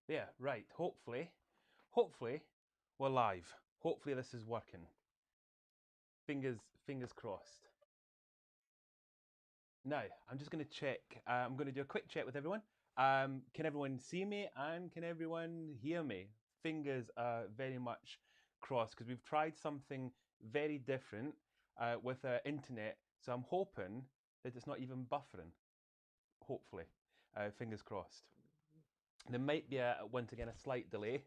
Yeah, right. Hopefully, we're live. Hopefully, this is working. Fingers crossed. Now, I'm just going to check. I'm going to do a quick check with everyone. Can everyone see me and can everyone hear me? Fingers are very much crossed because we've tried something very different with our internet. So I'm hoping that it's not even buffering. Hopefully, fingers crossed. There might be once again a slight delay,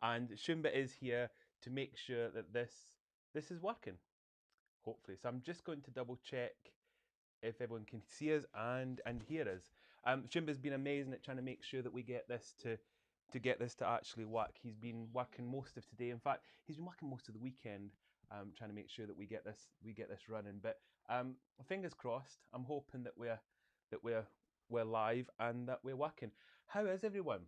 and Shumba is here to make sure that this is working. Hopefully, so I'm just going to double check if everyone can see us and hear us. Shumba's been amazing at trying to make sure that we get this to get this to actually work. He's been working most of today. In fact, he's been working most of the weekend, trying to make sure that we get this running. But fingers crossed. I'm hoping that we're live and that we're working. How is everyone?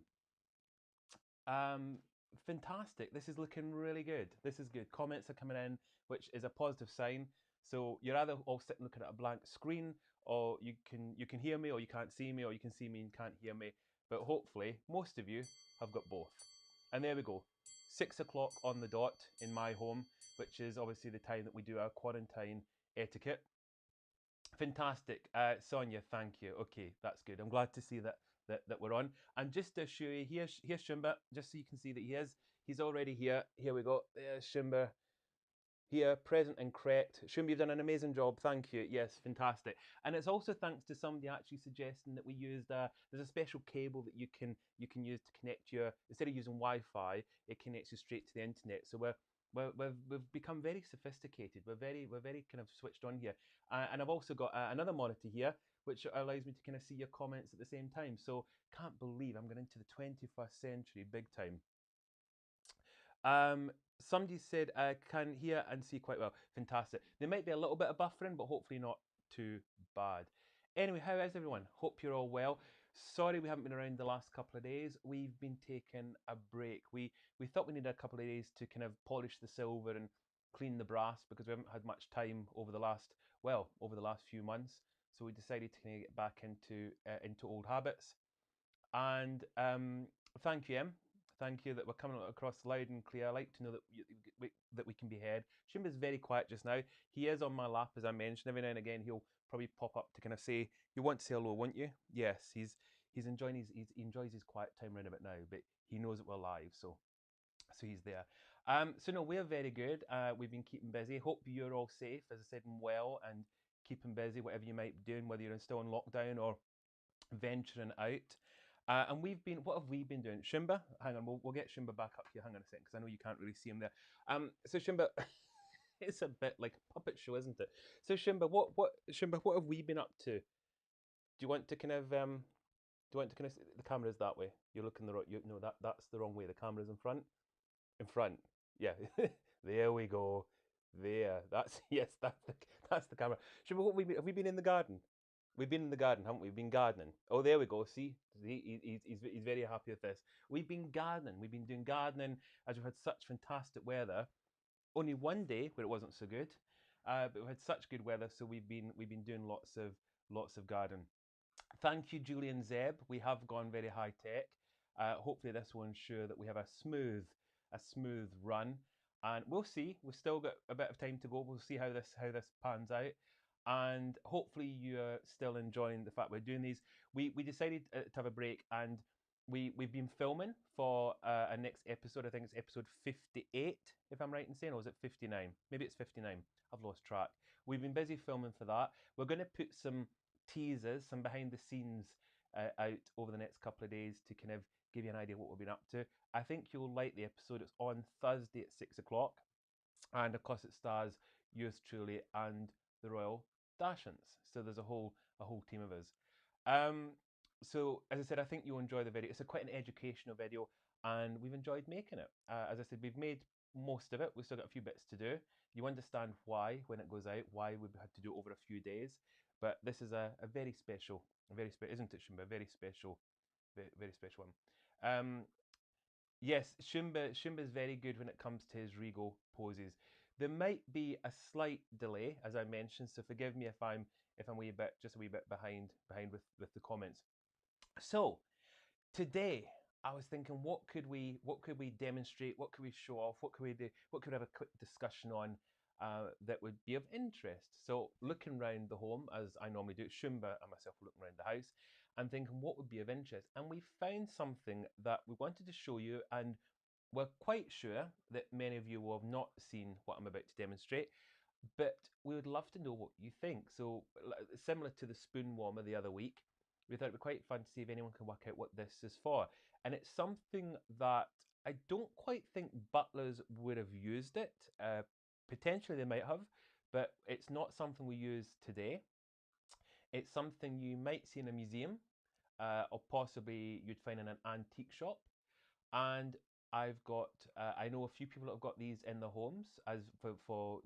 Um, Fantastic. This is looking really good. This is good. Comments are coming in, which is a positive sign. So you're either all sitting looking at a blank screen, or you can hear me, or you can't see me, or you can see me and can't hear me. But hopefully, most of you have got both. And there we go. 6 o'clock on the dot in my home, which is obviously the time that we do our quarantine etiquette. Fantastic. Sonia, thank you. Okay, that's good. I'm glad to see that we're on. And just to show you, here's Shumba, just so you can see that he's already here. Here we go. There's Shumba here, present and correct. Shumba, you've done an amazing job. Thank you. Yes, fantastic. And it's also thanks to somebody actually suggesting that we used there's a special cable that you can use to connect your, instead of using Wi-Fi, it connects you straight to the internet. So we've become very sophisticated. We're very kind of switched on here. And I've also got another monitor here, which allows me to kind of see your comments at the same time. So can't believe I'm going into the 21st century big time. Um, Somebody said I can hear and see quite well. Fantastic. There might be a little bit of buffering, but hopefully not too bad. Anyway, how is everyone? Hope you're all well. Sorry we haven't been around the last couple of days. We've been taking a break. We thought we needed a couple of days to kind of polish the silver and clean the brass because we haven't had much time over the last few months. So we decided to kind of get back into old habits. And thank you, Em. Thank you that we're coming across loud and clear. I like to know that we can be heard. Shimba's very quiet just now. He is on my lap, as I mentioned. Every now and again, he'll probably pop up to kind of say, "You want to say hello, won't you?" Yes, he's enjoying he enjoys his quiet time around about now, but he knows that we're live, so he's there. So no, we're very good. We've been keeping busy. Hope you're all safe, as I said, and well, and keeping busy, whatever you might be doing, whether you're still in lockdown or venturing out. And what have we been doing? Shimba, hang on, we'll get Shimba back up here. Hang on a second, because I know you can't really see him there. So Shimba, it's a bit like a puppet show, isn't it? So Shimba, what have we been up to? Do you want to kind of the camera's that way. You're looking the right. No, that's the wrong way. The camera's in front. In front. Yeah. There we go. There. That's yes. That's the camera. Shimba, have we been in the garden? We've been in the garden, haven't we? We've been gardening. Oh, there we go. See, he's very happy with this. We've been gardening. We've been doing gardening as we've had such fantastic weather. Only one day where it wasn't so good, but we've had such good weather, so we've been doing lots of gardening. Thank you, Julian Zeb. We have gone very high tech. Hopefully, this will ensure that we have a smooth run, and we'll see. We've still got a bit of time to go. We'll see how this pans out, and hopefully, you're still enjoying the fact we're doing these. We decided to have a break, and we've been filming for a next episode. I think it's episode 58, if I'm right in saying, or is it 59? Maybe it's 59. I've lost track. We've been busy filming for that. We're going to put some teasers, some behind the scenes out over the next couple of days to kind of give you an idea what we've been up to. I think you'll like the episode. It's on Thursday at 6 o'clock, and of course it stars yours truly and the Royal Dachshunds. So there's a whole team of us. Um, so as I said, I think you'll enjoy the video. It's quite an educational video, and we've enjoyed making it. As I said, we've made most of it. We've still got a few bits to do. You understand why when it goes out, why we've had to do it over a few days. But this is a very special, isn't it, Shumba? A very special, very special one. Yes, Shumba is very good when it comes to his regal poses. There might be a slight delay, as I mentioned, so forgive me if I'm just a wee bit behind with the comments. So today I was thinking, what could we demonstrate? What could we show off? What could we do? What could we have a quick discussion on that would be of interest? So looking around the home, as I normally do, Shumba and myself were looking around the house and thinking what would be of interest. And we found something that we wanted to show you, and we're quite sure that many of you will have not seen what I'm about to demonstrate, but we would love to know what you think. So similar to the spoon warmer the other week, we thought it'd be quite fun to see if anyone can work out what this is for. And it's something that I don't quite think butlers would have used it. Potentially they might have, but it's not something we use today. It's something you might see in a museum, or possibly you'd find in an antique shop. And I know a few people that have got these in their homes as for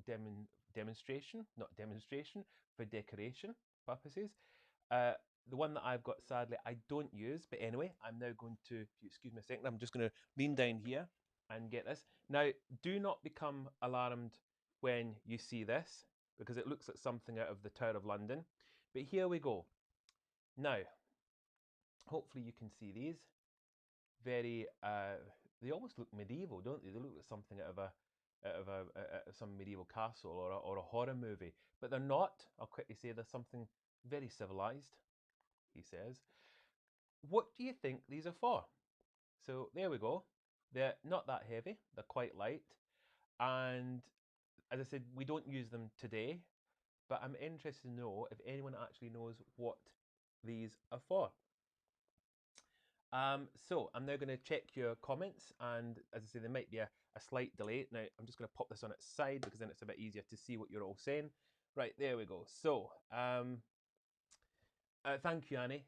demonstration, not demonstration, for decoration purposes. Uh, the one that I've got, sadly, I don't use. But anyway, I'm now going to, if you excuse me a second, I'm just going to lean down here and get this. Now, do not become alarmed when you see this, because it looks like something out of the Tower of London. But here we go. Now, hopefully you can see these. Very, they almost look medieval, don't they? They look like something out of some medieval castle or a horror movie. But they're not. I'll quickly say they're something very civilized, he says. What do you think these are for? So there we go. They're not that heavy. They're quite light. And as I said, we don't use them today, but I'm interested to know if anyone actually knows what these are for. So I'm now going to check your comments, and as I say, there might be a slight delay. Now I'm just going to pop this on its side because then it's a bit easier to see what you're all saying. Right, there we go. So thank you, Annie.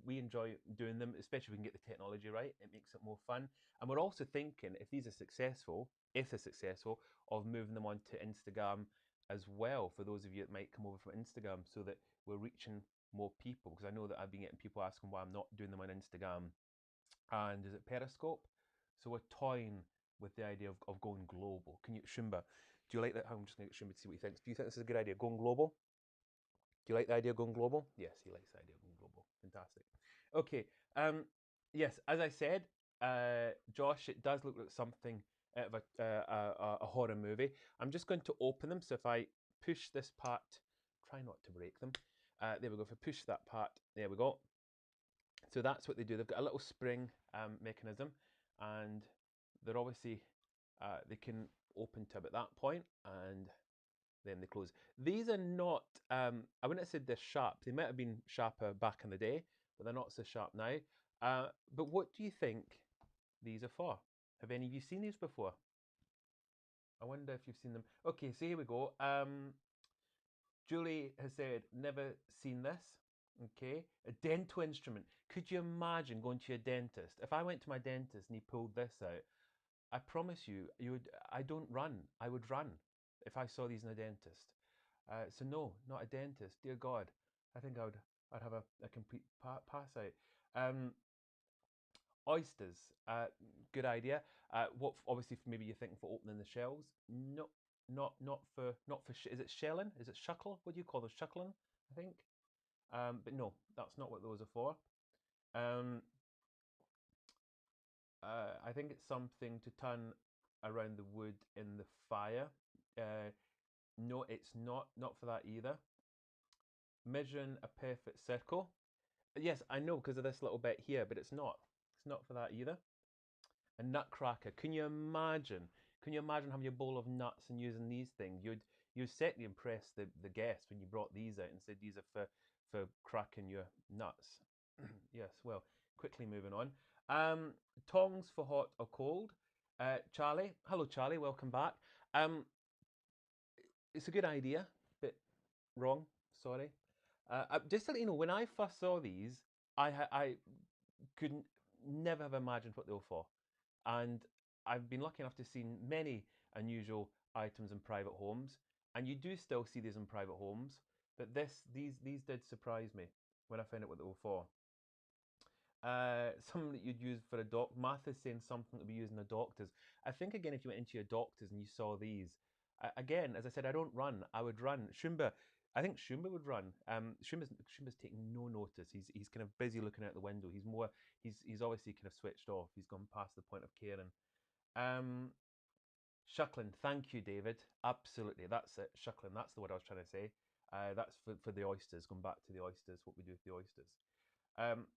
We enjoy doing them, especially if we can get the technology right. It makes it more fun. And we're also thinking, if these are successful, if they're successful, of moving them onto Instagram as well, for those of you that might come over from Instagram, so that we're reaching more people. Because I know that I've been getting people asking why I'm not doing them on Instagram and is it Periscope? So we're toying with the idea of going global. Can you, Shumba, do you like that? I'm just going to get Shumba to see what he thinks. Do you think this is a good idea, going global? Do you like the idea of going global? Yes, he likes the idea of going global. Fantastic. Okay. Yes, as I said, Josh, it does look like something out of a horror movie. I'm just going to open them. So if I push this part, try not to break them. There we go. If I push that part, there we go. So that's what they do. They've got a little spring mechanism, and they're obviously they can open to about that point, and then they close. These are not, I wouldn't have said they're sharp. They might have been sharper back in the day, but they're not so sharp now. But what do you think these are for? Have any of you seen these before? I wonder if you've seen them. Okay, so here we go. Julie has said, never seen this. Okay, a dental instrument. Could you imagine going to your dentist? If I went to my dentist and he pulled this out, I promise you, you would. I don't run. I would run if I saw these in a dentist. So no, not a dentist. Dear God, I think I'd have a complete pass out. Oysters, good idea. What obviously maybe you're thinking for opening the shells? No, not for. Is it shelling? Is it shuckle? What do you call those? Shuckling, I think. But no, that's not what those are for. Um, I think it's something to turn around the wood in the fire. No, it's not for that either. Measuring a perfect circle. Yes, I know because of this little bit here, but it's not. It's not for that either. A nutcracker. Can you imagine? Can you imagine having a bowl of nuts and using these things? You'd certainly impress the guests when you brought these out and said these are for cracking your nuts. Yes. Well, quickly moving on. Um, tongs for hot or cold. Charlie, hello Charlie, welcome back. Um, it's a good idea, but wrong. Sorry. Just to let you know, when I first saw these, I couldn't never have imagined what they were for. And I've been lucky enough to see many unusual items in private homes, and you do still see these in private homes. But these did surprise me when I found out what they were for. Something that you'd use for a doc. Martha's saying something to be used in a doctor's. I think again, if you went into your doctor's and you saw these, again, as I said, I don't run. I would run. Shumba, I think Shumba would run. Shumba's taking no notice. He's kind of busy looking out the window. He's obviously kind of switched off. He's gone past the point of caring. Um, Shuckling. Thank you, David. Absolutely, that's it. Shuckling. That's the word I was trying to say. That's for the oysters. Going back to the oysters, what we do with the oysters.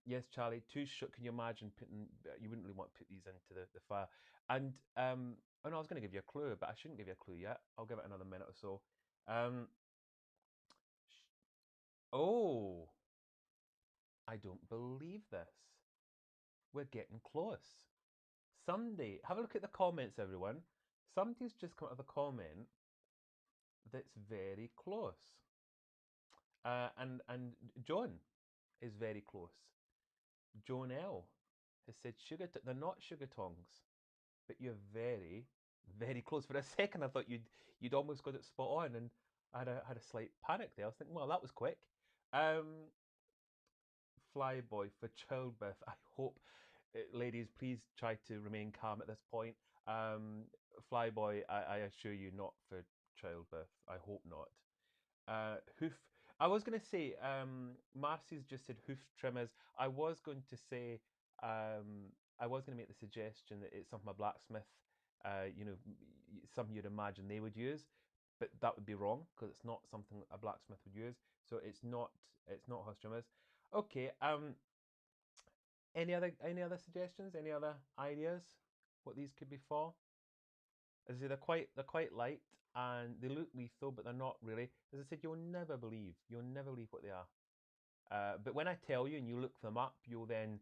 Yes, Charlie. Can you imagine putting? You wouldn't really want to put these into the fire. And oh no, I was going to give you a clue, but I shouldn't give you a clue yet. I'll give it another minute or so. Um, oh, I don't believe this. We're getting close. Somebody, have a look at the comments, everyone. Somebody's just come out of a comment that's very close. And John is very close. Joan L has said they're not sugar tongs, but you're very, very close. For a second, I thought you'd almost got it spot on, and I had a slight panic there. I was thinking, well, that was quick. Um, Flyboy for childbirth. I hope, ladies, please try to remain calm at this point. Flyboy, I assure you, not for childbirth. I hope not. Hoof. I was going to say, Marcy's just said hoof trimmers. I was going to say, I was going to make the suggestion that it's something a blacksmith, something you'd imagine they would use, but that would be wrong because it's not something a blacksmith would use. So it's not horse trimmers. Okay. Any other suggestions? Any other ideas? What these could be for? As I say, they're quite light and they look lethal, but they're not really. As I said, you'll never believe what they are. But when I tell you and you look them up, you'll then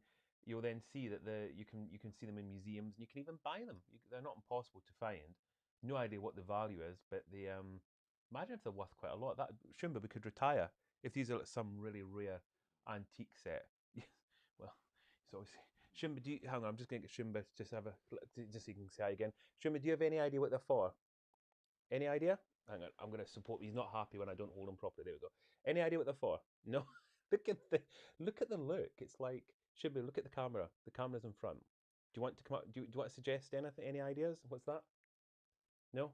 see that you can see them in museums and you can even buy them. They're not impossible to find. No idea what the value is, but they imagine if they're worth quite a lot. That Shumba, we could retire if these are like some really rare antique set. Well, it's obviously Shumba. Hang on? I'm just going to get Shumba to just have a just so you can say hi again. Shumba, do you have any idea what they're for? Any idea? Hang on, I'm going to support. He's not happy when I don't hold him properly. There we go. Any idea what they're for? No. Look at the look. It's like Shibu. Look at the camera. The camera's in front. Do you want to come up? Do you want to suggest anything? Any ideas? What's that? No.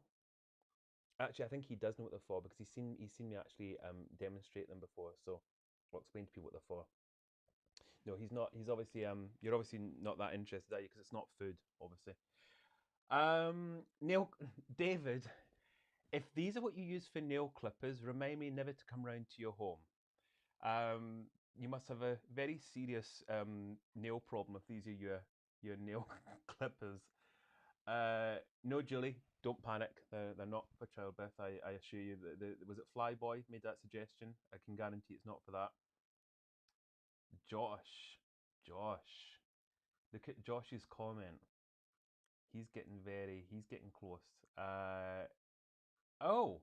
Actually, I think he does know what they're for because he's seen me actually demonstrate them before. So I'll explain to people what they're for. No, he's not. He's obviously You're obviously not that interested, are you? Because it's not food, obviously. Neil, David. If these are what you use for nail clippers, remind me never to come round to your home. Um, you must have a very serious nail problem if these are your nail clippers. No, Julie, don't panic. They're not for childbirth. I assure you. Was it Flyboy made that suggestion? I can guarantee it's not for that. Josh. Look at Josh's comment. He's getting close. Oh,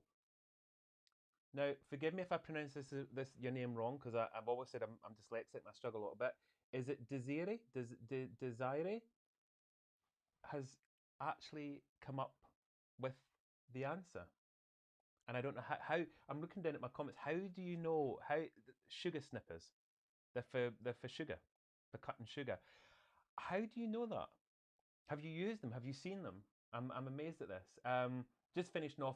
now, forgive me if I pronounce this your name wrong because I've always said I'm dyslexic and I struggle a little bit. Is it Desire? Desire has actually come up with the answer, and I don't know how. I'm looking down at my comments. How do you know how sugar snippers? They're for sugar, for cutting sugar. How do you know that? Have you used them? Have you seen them? I'm amazed at this. Just finishing off.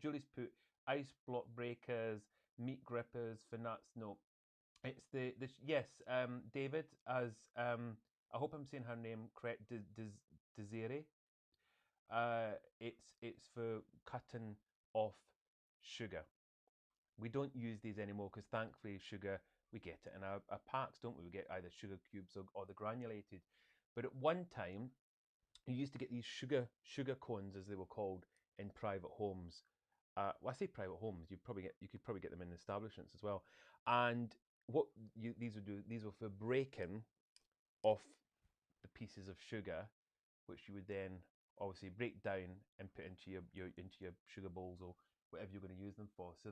Julie's put ice block breakers, meat grippers for nuts. No, it's the yes. David, as I hope I'm saying her name correct. Desiree. It's for cutting off sugar. We don't use these anymore because thankfully sugar We get it in our packs, don't we? We get either sugar cubes or the granulated. But at one time, you used to get these sugar cones, as they were called, in private homes. Well, I say private homes. You could probably get them in establishments as well. And what these would do, these were for breaking off the pieces of sugar, which you would then obviously break down and put into your sugar bowls or whatever you're going to use them for. So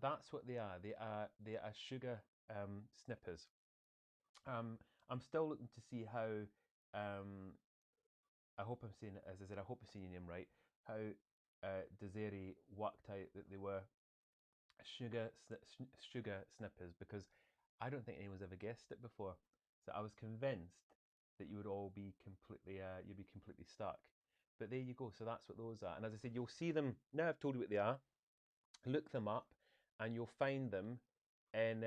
that's what they are. They are sugar snippers. I'm still looking to see how. I hope I'm saying, as I said, I hope I'm saying your name right. How Desiree worked out that they were sugar snippers, because I don't think anyone's ever guessed it before. So I was convinced that you would all be completely you'd be completely stuck. But there you go. So that's what those are. And as I said, you'll see them now. I've told you what they are. Look them up, and you'll find them in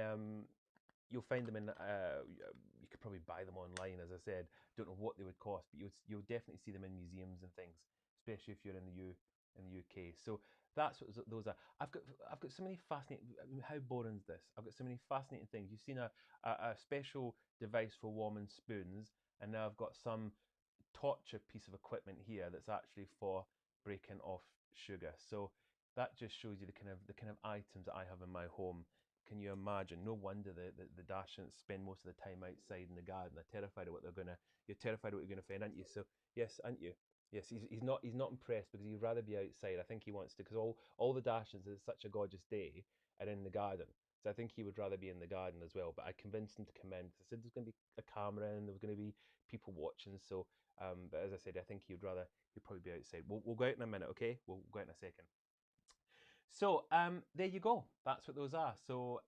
you could probably buy them online. As I said, don't know what they would cost, but you'll definitely see them in museums and things, especially if you're in the UK. So that's what those are. I've got so many fascinating. I mean, how boring is this? I've got so many fascinating things. You've seen a special device for warming spoons, and now I've got some torture piece of equipment here that's actually for breaking off sugar. So that just shows you the kind of items that I have in my home. Can you imagine? No wonder the Dachshunds spend most of the time outside in the garden. They're terrified of what they're gonna. You're terrified of what you're gonna find, aren't you? So yes, aren't you? Yes, he's not impressed because he'd rather be outside. I think he wants to, because all the Dachshunds, it's such a gorgeous day, are in the garden. So I think he would rather be in the garden as well. But I convinced him to come in because I said there's going to be a camera and there was going to be people watching. So but as I said, I think he'd probably be outside. We'll go out in a minute, okay? We'll go out in a second. So there you go. That's what those are. So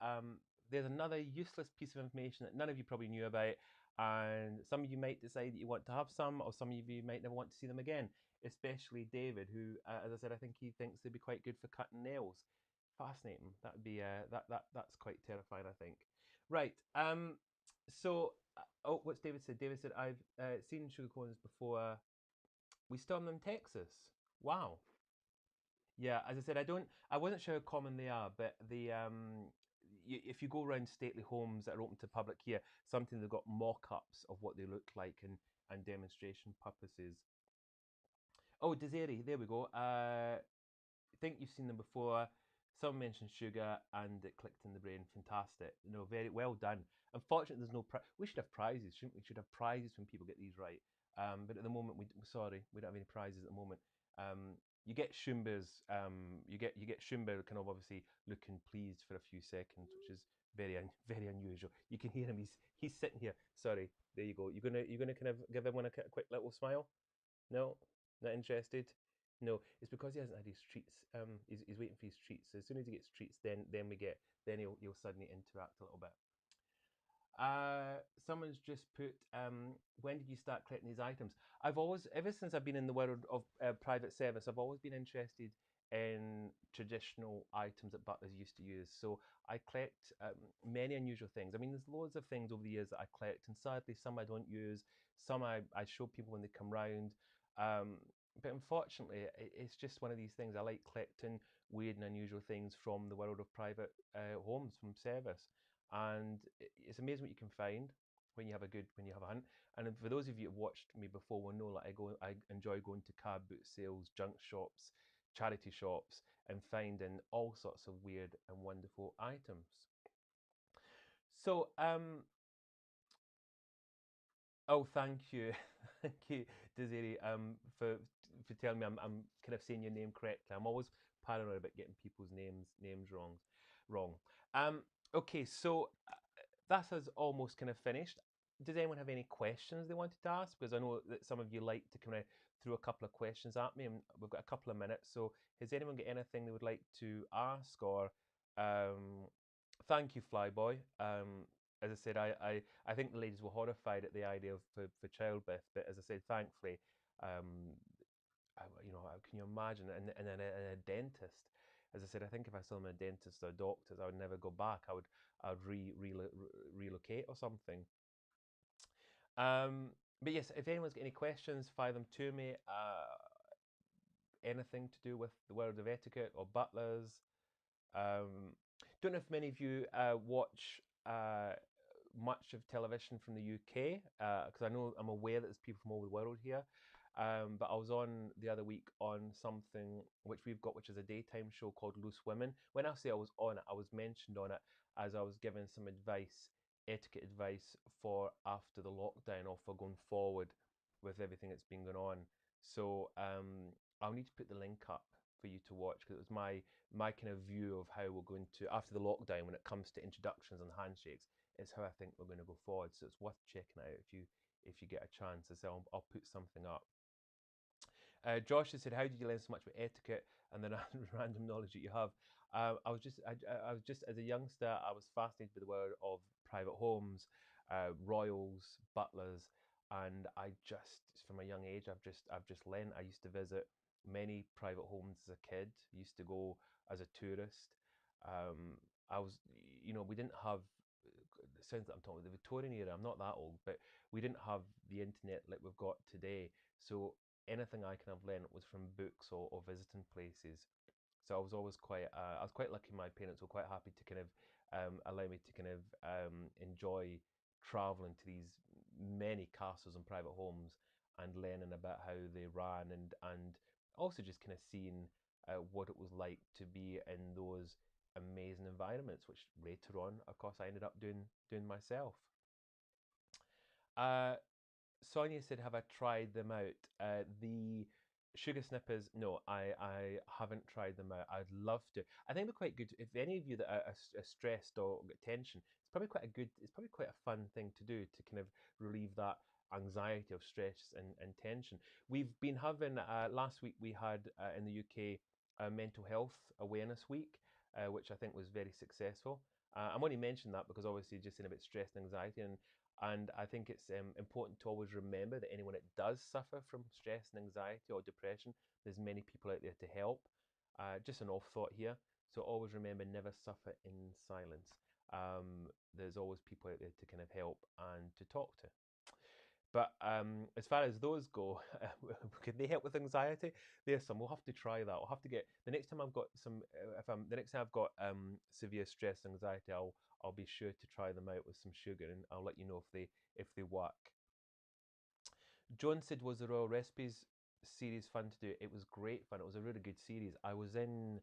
there's another useless piece of information that none of you probably knew about, and some of you might decide that you want to have some, or some of you might never want to see them again. Especially David, who, as I said, I think he thinks they'd be quite good for cutting nails. Fascinating. That'd be that's quite terrifying, I think. Right. So oh, what's David said? David said I've seen sugar cones before. We stormed them in Texas. Wow. Yeah, as I said, I wasn't sure how common they are, but if you go around stately homes that are open to public here, sometimes they've got mock-ups of what they look like and demonstration purposes. Oh, Desiree, there we go. Think you've seen them before. Someone mentioned sugar and it clicked in the brain. Fantastic. No, very well done. Unfortunately, there's no we should have prizes, shouldn't we? We should have prizes when people get these right. But at the moment, sorry, we don't have any prizes at the moment. You get Shumba's. You get Shumba kind of obviously looking pleased for a few seconds, which is very unusual. You can hear him. He's sitting here. Sorry. There you go. You're gonna kind of give everyone a quick little smile. No, not interested. No, it's because he hasn't had his treats. He's waiting for his treats. So as soon as he gets treats, then he'll suddenly interact a little bit. Someone's just put, when did you start collecting these items? I've always, ever since I've been in the world of private service, I've always been interested in traditional items that butlers used to use. So I collect many unusual things. I mean, there's loads of things over the years that I collect, and sadly, some I don't use. Some I show people when they come round. Um, but unfortunately, it's just one of these things. I like collecting weird and unusual things from the world of private homes, from service, and it's amazing what you can find when you have a hunt. And for those of you who have watched me before will know, like, I enjoy going to car boot sales, junk shops, charity shops, and finding all sorts of weird and wonderful items. So oh, thank you, thank you, Desiree, for telling me I'm kind of saying your name correctly. I'm always paranoid about getting people's names wrong. Um, okay, so that has almost kind of finished. Does anyone have any questions they wanted to ask? Because I know that some of you like to kind of throw a couple of questions at me, and we've got a couple of minutes. So has anyone got anything they would like to ask? Or thank you, Flyboy. As I said, I think the ladies were horrified at the idea of for childbirth, but as I said, thankfully, can you imagine? And a dentist. As I said, I think if I saw them a dentist or doctors, I would never go back. I would relocate or something. But yes, if anyone's got any questions, fire them to me. Anything to do with the world of etiquette or butlers. Don't know if many of you watch much of television from the UK because I know I'm aware that there's people from all the world here. But I was on the other week on something which we've got, which is a daytime show called Loose Women. When I say I was on it, I was mentioned on it as I was giving some advice, etiquette advice for after the lockdown or for going forward with everything that's been going on. So I'll need to put the link up for you to watch because it was my kind of view of how we're going to after the lockdown when it comes to introductions and handshakes. Is how I think we're going to go forward. So it's worth checking out if you get a chance. As I'll put something up. Josh has said, "How did you learn so much about etiquette and the random knowledge that you have?" I was just as a youngster, I was fascinated by the world of private homes, royals, butlers, and I just, from a young age, I've just learned. I used to visit many private homes as a kid. Used to go as a tourist. I was, we didn't have. It sounds like I'm talking about the Victorian era. I'm not that old, but we didn't have the internet like we've got today. So anything I kind of learned was from books or visiting places. So I was quite lucky. My parents were quite happy to kind of allow me to kind of enjoy traveling to these many castles and private homes and learning about how they ran and also just kind of seeing what it was like to be in those amazing environments, which later on, of course, I ended up doing myself. Uh, Sonia said, "Have I tried them out?" The sugar snippers, no, I haven't tried them out. I'd love to. I think they're quite good. If any of you that are stressed or get tension, it's probably quite a good. It's probably quite a fun thing to do to kind of relieve that anxiety of stress and tension. We've been having last week we had in the UK a mental health awareness week, which I think was very successful. I'm only mentioning that because obviously just saying about stress and anxiety and I think it's important to always remember that anyone that does suffer from stress and anxiety or depression, there's many people out there to help. Just an off thought here. So always remember, never suffer in silence. There's always people out there to kind of help and to talk to. But as far as those go, can they help with anxiety? There's some. We'll have to try that. I'll have to get the next time I've got some. If I'm the next time I've got severe stress, anxiety, I'll be sure to try them out with some sugar, and I'll let you know if they work. John said, "Was the Royal Recipes series fun to do?" It was great fun. It was a really good series. I was in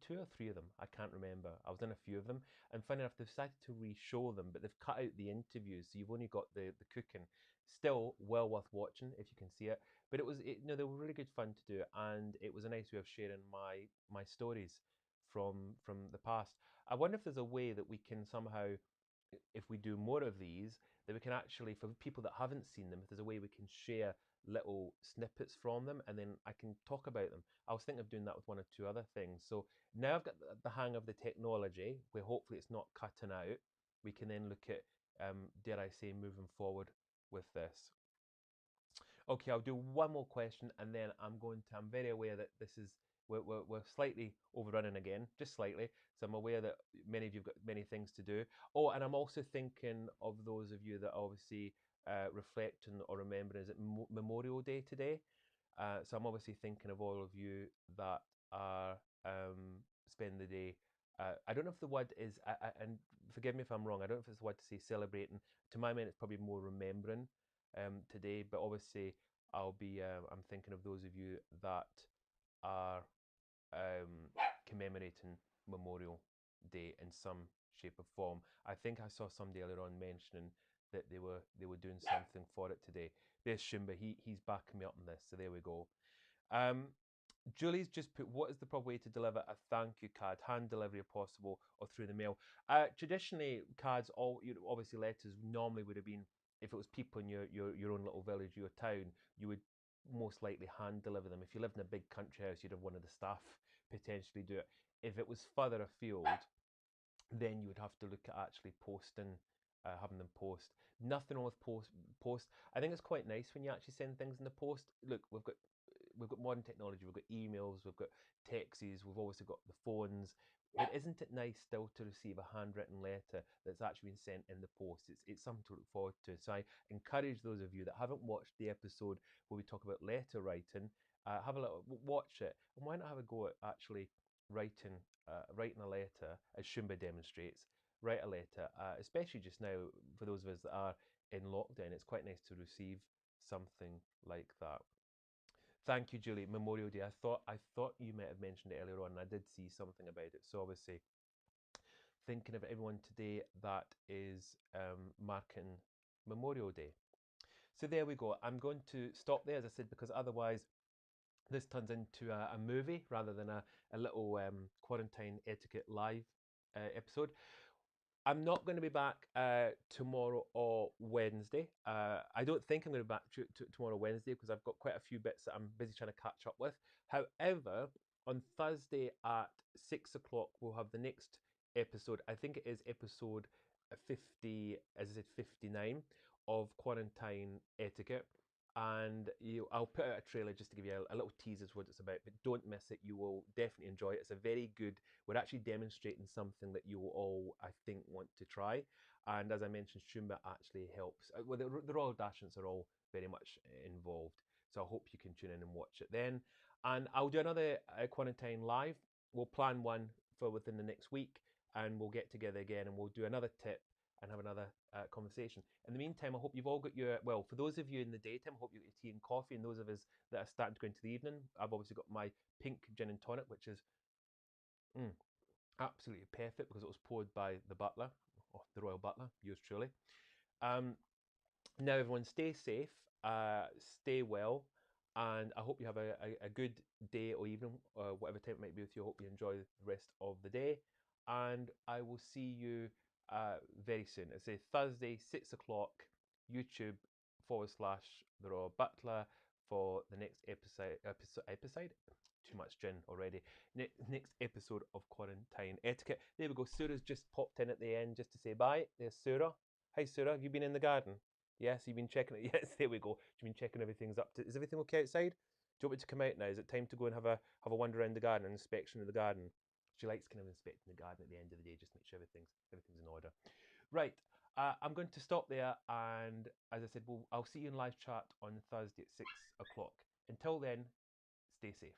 two or three of them. I can't remember. I was in a few of them. And funny enough, they've decided to re-show them, but they've cut out the interviews, so you've only got the cooking. Still well worth watching if you can see it. But they were really good fun to do, and it was a nice way of sharing my stories from the past. I wonder if there's a way that we can somehow, if we do more of these, that we can actually, for people that haven't seen them, if there's a way we can share little snippets from them and then I can talk about them. I was thinking of doing that with one or two other things. So now I've got the hang of the technology, where hopefully it's not cutting out. We can then look at, dare I say, moving forward with this. Okay, I'll do one more question and then I'm very aware that we're slightly overrunning again, just slightly. So I'm aware that many of you've got many things to do. Oh, and I'm also thinking of those of you that obviously reflecting or remembering, is it Memorial Day today? So I'm obviously thinking of all of you that are spend the day. I don't know if the word is, and forgive me if I'm wrong. I don't know if it's the word to say celebrating. To my mind, it's probably more remembering today. But obviously, I'm thinking of those of you that are commemorating Memorial Day in some shape or form. I think I saw somebody earlier on mentioning that they were doing something for it today. There's Shumba. He's backing me up on this. So there we go. Um, Julie's just put, "What is the proper way to deliver a thank you card? Hand delivery if possible, or through the mail?" Traditionally, cards, obviously letters normally would have been, if it was people in your own little village, your town, you would most likely hand deliver them. If you lived in a big country house, you'd have one of the staff potentially do it. If it was further afield, then you would have to look at actually posting, having them post. Nothing wrong with post. I think it's quite nice when you actually send things in the post. Look, we've got modern technology, we've got emails, we've got texts, we've obviously got the phones. But isn't it nice still to receive a handwritten letter that's actually been sent in the post? It's something to look forward to. So I encourage those of you that haven't watched the episode where we talk about letter writing, have a little watch it, and why not have a go at actually writing a letter, as Shumba demonstrates, write a letter, especially just now for those of us that are in lockdown. It's quite nice to receive something like that. Thank you, Julie. Memorial Day. I thought you might have mentioned it earlier on, and I did see something about it. So obviously, thinking of everyone today that is marking Memorial Day. So there we go. I'm going to stop there, as I said, because otherwise this turns into a movie rather than a little quarantine etiquette live episode. I'm not going to be back tomorrow or Wednesday. I don't think I'm going to be back tomorrow or Wednesday because I've got quite a few bits that I'm busy trying to catch up with. However, on Thursday at 6 o'clock, we'll have the next episode. I think it is episode 50, as I said, 59 of Quarantine Etiquette. And I'll put out a trailer just to give you a little teaser of what it's about, but don't miss it. You will definitely enjoy it. It's a very good, we're actually demonstrating something that you will all, I think, want to try. And as I mentioned, Shumba actually helps. Well, the Royal Dachshunds are all very much involved. So I hope you can tune in and watch it then. And I'll do another Quarantine Live. We'll plan one for within the next week, and we'll get together again and we'll do another tip and have another conversation. In the meantime, I hope you've all got your, well, for those of you in the daytime, I hope you get your tea and coffee, and those of us that are starting to go into the evening, I've obviously got my pink gin and tonic, which is mm, absolutely perfect because it was poured by the butler, or the royal butler, yours truly. Um, Now, everyone, stay safe, stay well, and I hope you have a good day or evening, whatever time it might be with you. I hope you enjoy the rest of the day, and I will see you very soon. It's a Thursday, 6 o'clock, YouTube / the Raw Butler for the next episode. Too much gin already. Next episode of Quarantine Etiquette. There we go. Sura's just popped in at the end just to say bye. There's Sura. Hi, Sura. Have you been in the garden? Yes, you've been checking it. Yes, there we go. You've been checking everything's up to. Is everything okay outside? Do you want me to come out now? Is it time to go and have a wander around the garden, an inspection of the garden? She likes kind of inspecting the garden at the end of the day, just to make sure everything's in order. Right. I'm going to stop there, and as I said, I'll see you in live chat on Thursday at 6 o'clock. Until then, stay safe.